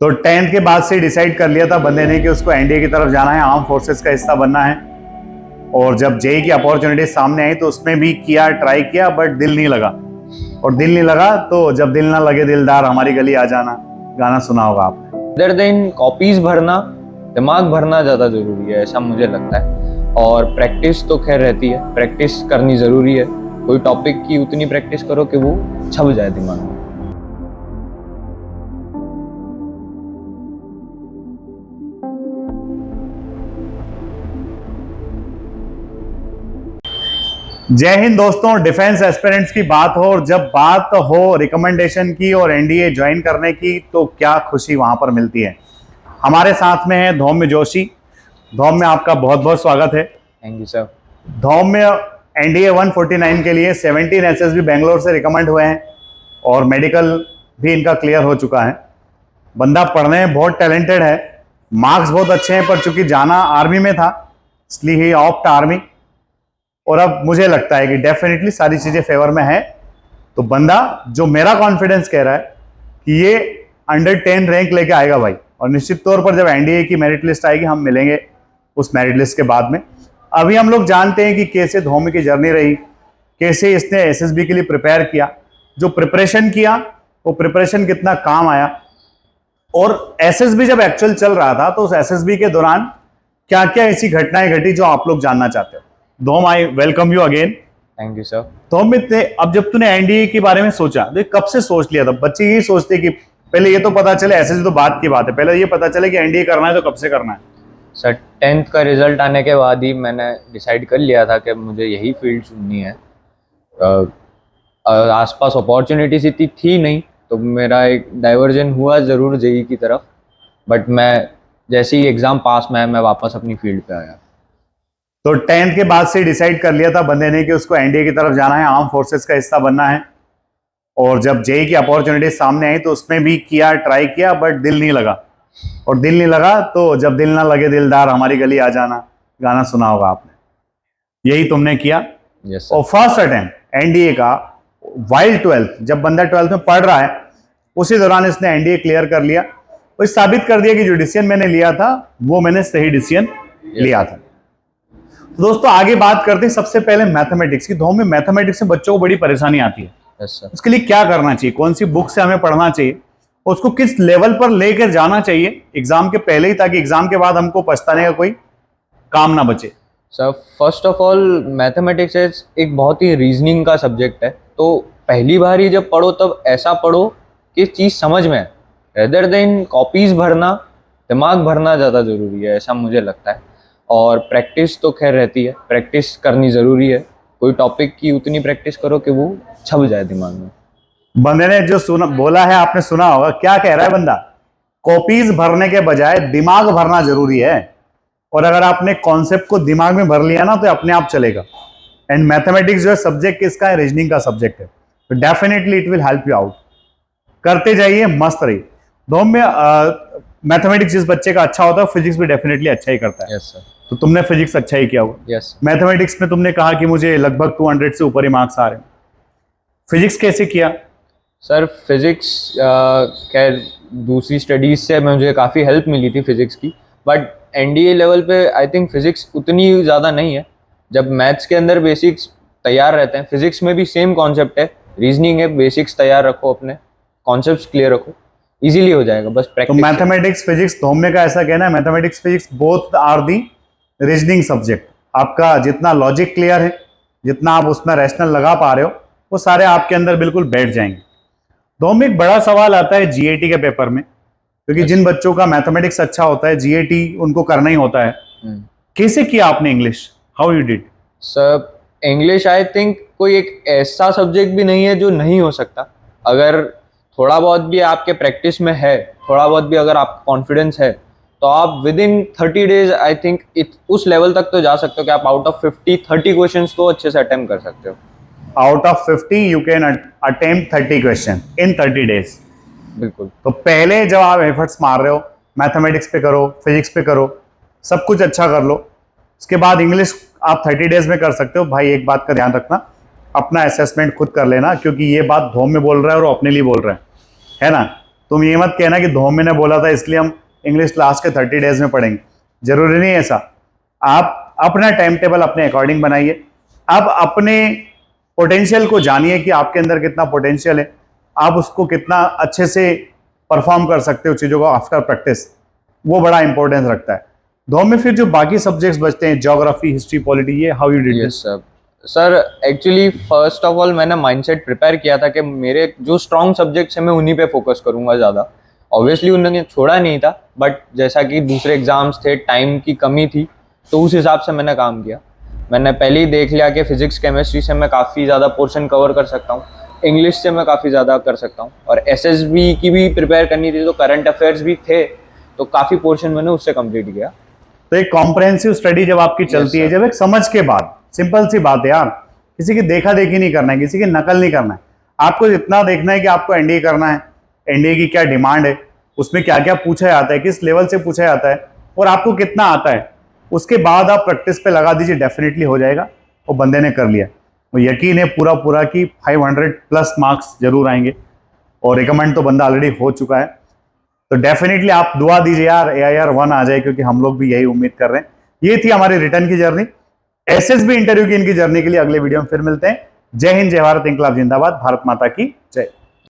तो 10th के बाद से डिसाइड कर लिया था बंदे ने कि उसको एनडीए की तरफ जाना है, आर्म फोर्सेस का हिस्सा बनना है। और जब जेई की अपॉर्चुनिटी सामने आई तो उसमें भी किया, ट्राई किया, बट दिल नहीं लगा। और दिल नहीं लगा तो जब दिल ना लगे दिलदार हमारी गली आ जाना, गाना सुना होगा आपने। अदर देन कॉपीज भरना, दिमाग भरना ज़्यादा ज़रूरी है, ऐसा मुझे लगता है। और प्रैक्टिस तो खैर रहती है, प्रैक्टिस करनी ज़रूरी है। कोई टॉपिक की उतनी प्रैक्टिस करो कि वो छप जाए दिमाग में। जय हिंद दोस्तों। डिफेंस एस्पिरेंट्स की बात हो और जब बात हो रिकमेंडेशन की और एनडीए ज्वाइन करने की तो क्या खुशी वहां पर मिलती है। हमारे साथ में है धौम्य जोशी। धौम्य, आपका बहुत बहुत स्वागत है। Thank you sir. Dhaumya NDA 149 के लिए 17 एसएसबी बेंगलोर से रिकमेंड हुए हैं और मेडिकल भी इनका क्लियर हो चुका है। बंदा पढ़ने में बहुत टैलेंटेड है, मार्क्स बहुत अच्छे हैं, पर चूंकि जाना आर्मी में था इसलिए ही ऑप्ट आर्मी। और अब मुझे लगता है कि डेफिनेटली सारी चीजें फेवर में है। तो बंदा, जो मेरा कॉन्फिडेंस कह रहा है कि ये अंडर 10 रैंक लेके आएगा भाई। और निश्चित तौर पर जब एनडीए की मेरिट लिस्ट आएगी हम मिलेंगे उस मेरिट लिस्ट के बाद में। अभी हम लोग जानते हैं कि कैसे धौम्य की जर्नी रही, कैसे इसने एसएसबी के लिए प्रिपेयर किया, जो प्रिपरेशन किया वो प्रिपरेशन कितना काम आया, और एसएसबी जब एक्चुअल चल रहा था तो उस एसएसबी के दौरान क्या क्या ऐसी घटनाएं घटी जो आप लोग जानना चाहते हो। धोम, I welcome you again. Thank you sir. धोम, अब जब तूने एनडीए के बारे में सोचा तो कब से सोच लिया था? बच्चे यही सोचते कि पहले ये तो पता चले, एसएसबी तो बात की बात है, पहले ये पता चले कि एनडीए करना है तो कब से करना है? सर 10th का रिजल्ट आने के बाद ही मैंने डिसाइड कर लिया था कि मुझे यही फील्ड चुननी है। आसपास अपॉर्चुनिटीज इतनी थी नहीं, तो मेरा एक डाइवर्जन हुआ ज़रूर जेई की तरफ, बट मैं जैसे ही एग्ज़ाम पास में आया मैं वापस अपनी फील्ड पे आया। तो 10th के बाद से डिसाइड कर लिया था बंदे ने कि उसको एनडीए की तरफ जाना है, आर्म फोर्सेस का हिस्सा बनना है। और जब जेई की अपॉर्चुनिटी सामने आई तो उसमें भी किया, ट्राई किया, बट दिल नहीं लगा। और दिल नहीं लगा तो जब दिल ना लगे दिलदार हमारी गली आ जाना, गाना सुना होगा आपने। यही तुमने किया। यस और फर्स्ट अटेम्प्ट एनडीए का वाइल 12th, जब बंदा 12th में पढ़ रहा है उसी दौरान इसने एनडीए क्लियर कर लिया और साबित कर दिया कि जो डिसीजन मैंने लिया था वो मैंने सही डिसीजन लिया था। तो दोस्तों आगे बात करते हैं सबसे पहले मैथमेटिक्स की। धोम में मैथमेटिक्स में बच्चों को बड़ी परेशानी आती है। Yes sir. उसके लिए क्या करना चाहिए, कौन सी बुक से हमें पढ़ना चाहिए, उसको किस लेवल पर लेकर जाना चाहिए एग्जाम के पहले ही, ताकि एग्जाम के बाद हमको पछताने का कोई काम ना बचे? Sir first of all mathematics एक बहुत ही रीजनिंग का सब्जेक्ट है, तो पहली बार ही जब पढ़ो तब ऐसा पढ़ो कि चीज़ समझ में आए, रेदर देन कॉपीज भरना, दिमाग भरना ज़्यादा ज़रूरी है, ऐसा मुझे लगता है। और प्रैक्टिस तो खैर रहती है, प्रैक्टिस करनी ज़रूरी है। कोई टॉपिक की उतनी प्रैक्टिस करो कि वो छप जाए दिमाग में। बंदे ने जो सुना बोला है आपने सुना होगा, क्या कह रहा है बंदा? कॉपीज भरने के बजाय दिमाग भरना जरूरी है। और अगर आपने कॉन्सेप्ट को दिमाग में भर लिया ना तो अपने आप चलेगा। एंड मैथमेटिक्स जो है सब्जेक्ट किसका है? रीजनिंग का सब्जेक्ट है। तो definitely it will help you out. करते जाइए, मस्त रहिए। दो में मैथमेटिक्स जिस बच्चे का अच्छा होता है फिजिक्स भी डेफिनेटली अच्छा ही करता है। Yes sir. तो तुमने फिजिक्स अच्छा ही किया होगा। यस। मैथमेटिक्स में तुमने कहा कि मुझे लगभग 200 से ऊपर ही मार्क्स आ रहे हैं। फिजिक्स कैसे किया? सर फिजिक्स खैर दूसरी स्टडीज से मुझे काफ़ी हेल्प मिली थी फिजिक्स की, बट एनडीए लेवल पे आई थिंक फिजिक्स उतनी ज़्यादा नहीं है। जब मैथ्स के अंदर बेसिक्स तैयार रहते हैं, फिजिक्स में भी सेम कॉन्सेप्ट है, रीजनिंग है, बेसिक्स तैयार रखो, अपने कॉन्सेप्ट्स क्लियर रखो, इजीली हो जाएगा, बस तो प्रैक्टिस। मैथमेटिक्स फिजिक्स धोमने का ऐसा कहना है, mathematics physics both are the reasoning subject. आपका जितना लॉजिक क्लियर है, जितना आप उसमें रैशनल लगा पा रहे हो, वो सारे आपके अंदर बिल्कुल बैठ जाएंगे। दो में एक बड़ा सवाल आता है जीएटी के पेपर में, क्योंकि जिन बच्चों का मैथमेटिक्स अच्छा होता है जीएटी उनको करना ही होता है। कैसे किया आपने English? How you did? Sir English I think कोई एक ऐसा सब्जेक्ट भी नहीं है जो नहीं हो सकता। अगर थोड़ा बहुत भी आपके प्रैक्टिस में है, थोड़ा बहुत भी अगर आपको कॉन्फिडेंस है, तो आप with in 30 days I think उस लेवल तक तो जा सकते हो कि आप आउट ऑफ 30 क्वेश्चंस तो अच्छे से अटेम्प्ट कर सकते हो। Out of 50 you can attempt 30 question in 30 days. बिल्कुल। तो पहले जब आप एफर्ट्स मार रहे हो, मैथमेटिक्स पे करो, फिजिक्स पे करो, सब कुछ अच्छा कर लो, उसके बाद इंग्लिश आप 30 डेज में कर सकते हो। भाई एक बात का ध्यान रखना, अपना असेसमेंट खुद कर लेना, क्योंकि ये बात धोम में बोल रहा है और अपने लिए बोल रहा है ना। तुम ये मत कहना कि धोमी ने बोला था इसलिए हम इंग्लिश क्लास के 30 डेज में पढ़ेंगे, जरूरी नहीं है ऐसा। आप अपना टाइम टेबल अपने अकॉर्डिंग बनाइए, आप अपने पोटेंशियल को जानिए कि आपके अंदर कितना पोटेंशियल है, आप उसको कितना अच्छे से परफॉर्म कर सकते हो चीज़ों को आफ्टर प्रैक्टिस, वो बड़ा इंपॉर्टेंस रखता है। धोम में फिर जो बाकी सब्जेक्ट्स बचते हैं, ज्योग्राफी, हिस्ट्री, पॉलिटी, ये how you did yes sir. Sir actually first of all मैंने माइंडसेट प्रिपेयर किया था कि मेरे जो स्ट्रॉन्ग सब्जेक्ट्स हैं मैं उन्हीं पे फोकस करूंगा ज़्यादा। ऑब्वियसली उन्होंने छोड़ा नहीं था, बट जैसा कि दूसरे एग्जाम्स थे, टाइम की कमी थी, तो उस हिसाब से मैंने काम किया। मैंने पहले ही देख लिया कि फिजिक्स केमिस्ट्री से मैं काफ़ी ज़्यादा पोर्शन कवर कर सकता हूँ, इंग्लिश से मैं काफ़ी ज़्यादा कर सकता हूँ, और एसएसबी की भी प्रिपेयर करनी थी, तो करंट अफेयर्स भी थे, तो काफ़ी पोर्शन मैंने उससे कंप्लीट किया। तो एक कॉम्प्रहेंसिव स्टडी जब आपकी चलती है, जब एक समझ के बाद, सिंपल सी बात है यार, किसी की देखा देखी नहीं करना है, किसी की नकल नहीं करना है, आपको इतना देखना है कि आपको एनडीए करना है, एनडीए की क्या डिमांड है, उसमें क्या क्या पूछा जाता है, किस लेवल से पूछा जाता है और आपको कितना आता है, उसके बाद आप प्रैक्टिस पे लगा दीजिए, डेफिनेटली हो जाएगा। वो बंदे ने कर लिया, वो यकीन है पूरा पूरा कि 500+ मार्क्स जरूर आएंगे, और रिकमेंड तो बंदा ऑलरेडी हो चुका है। तो डेफिनेटली आप दुआ दीजिए यार AIR 1 आ जाए, क्योंकि हम लोग भी यही उम्मीद कर रहे हैं। ये थी हमारी रिटर्न की जर्नी, एसएसबी इंटरव्यू की इनकी जर्नी के लिए अगले वीडियो में फिर मिलते हैं। जय हिंद, जय भारत, इंकलाब जिंदाबाद, भारत माता की जय।